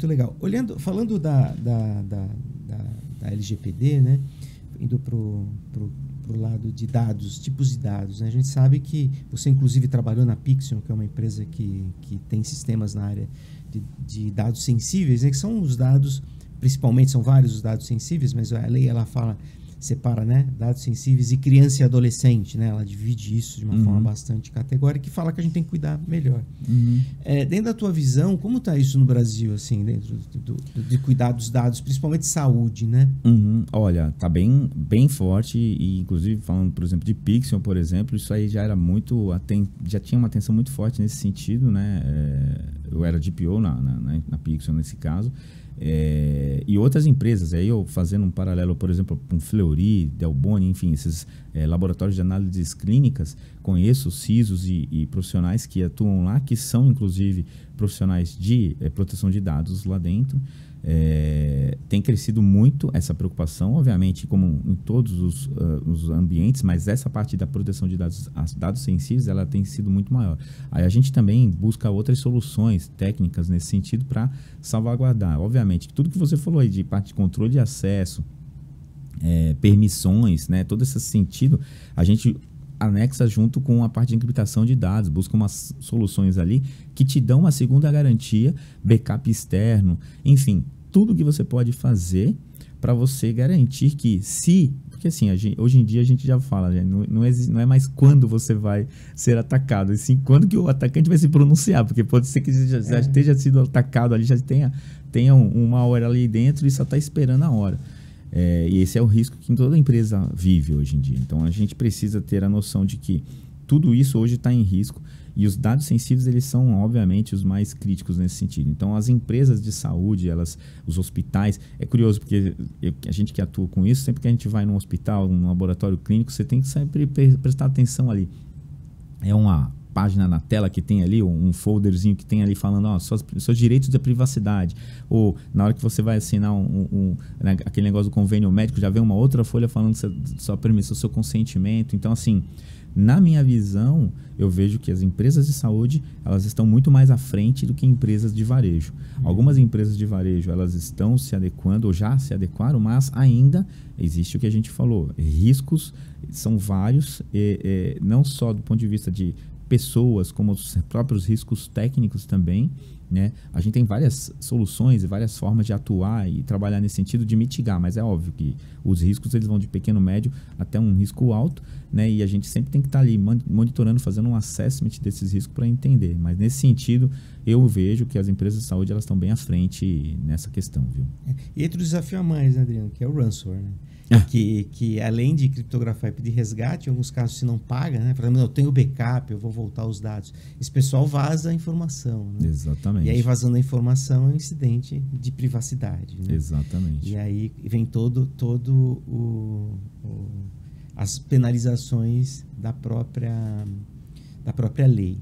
muito legal. Falando da LGPD, né? Indo pro lado de dados, tipos de dados, né? A gente sabe que você inclusive trabalhou na Pixion, que é uma empresa que tem sistemas na área de dados sensíveis, né? Que são os dados, principalmente são vários os dados sensíveis, mas a lei ela separa, né, dados sensíveis e criança e adolescente, né? Ela divide isso de uma forma bastante categórica e fala que a gente tem que cuidar melhor. Dentro da tua visão, como está isso no Brasil, assim, dentro de cuidar dos dados, principalmente saúde, né? Olha, tá bem forte e inclusive falando, por exemplo, de Pixion, por exemplo, isso aí já era já tinha uma atenção muito forte nesse sentido, né? Eu era DPO na Pixion nesse caso. E outras empresas, aí eu fazendo um paralelo, por exemplo, com Fleury, Delboni, enfim, esses laboratórios de análises clínicas, conheço CISOs e profissionais que atuam lá, que são inclusive profissionais de proteção de dados lá dentro. Tem crescido muito essa preocupação, obviamente, como em todos os ambientes, mas essa parte da proteção de dados sensíveis, ela tem sido muito maior. Aí a gente também busca outras soluções técnicas nesse sentido para salvaguardar. Obviamente, tudo que você falou aí de parte de controle de acesso, permissões, né, todo esse sentido, a gente anexa junto com a parte de encriptação de dados, busca umas soluções ali que te dão uma segunda garantia, backup externo, enfim, tudo que você pode fazer para você garantir que porque assim, hoje em dia a gente já fala, não é mais quando você vai ser atacado, e sim quando que o atacante vai se pronunciar, porque pode ser que já esteja sido atacado ali, já tenha uma hora ali dentro e só está esperando a hora. E esse é o risco que toda empresa vive hoje em dia. Então, a gente precisa ter a noção de que tudo isso hoje está em risco e os dados sensíveis, eles são, obviamente, os mais críticos nesse sentido. Então, as empresas de saúde, os hospitais... É curioso, porque a gente que atua com isso, sempre que a gente vai num hospital, num laboratório clínico, você tem que sempre prestar atenção ali. É uma página na tela que tem ali, um folderzinho que tem ali falando seus direitos de privacidade, ou na hora que você vai assinar aquele negócio do convênio médico, já vem uma outra folha falando sua permissão, seu consentimento. Então, assim, na minha visão, eu vejo que as empresas de saúde, elas estão muito mais à frente do que empresas de varejo. Algumas empresas de varejo, elas estão se adequando ou já se adequaram, mas ainda existe o que a gente falou, riscos são vários, não só do ponto de vista de pessoas, como os próprios riscos técnicos também, né? A gente tem várias soluções e várias formas de atuar e trabalhar nesse sentido de mitigar, mas é óbvio que os riscos eles vão de pequeno, médio até um risco alto, né? E a gente sempre tem que estar ali monitorando, fazendo um assessment desses riscos para entender. Mas nesse sentido, eu vejo que as empresas de saúde elas estão bem à frente nessa questão, viu? E outro desafio a mais, né, Adriano, que é o ransomware, né? Que além de criptografar e pedir resgate, em alguns casos se não paga, né? Por exemplo, eu tenho backup, eu vou voltar os dados. Esse pessoal vaza a informação, né? Exatamente. E aí vazando a informação é um incidente de privacidade, né? Exatamente. E aí vem as penalizações da própria lei.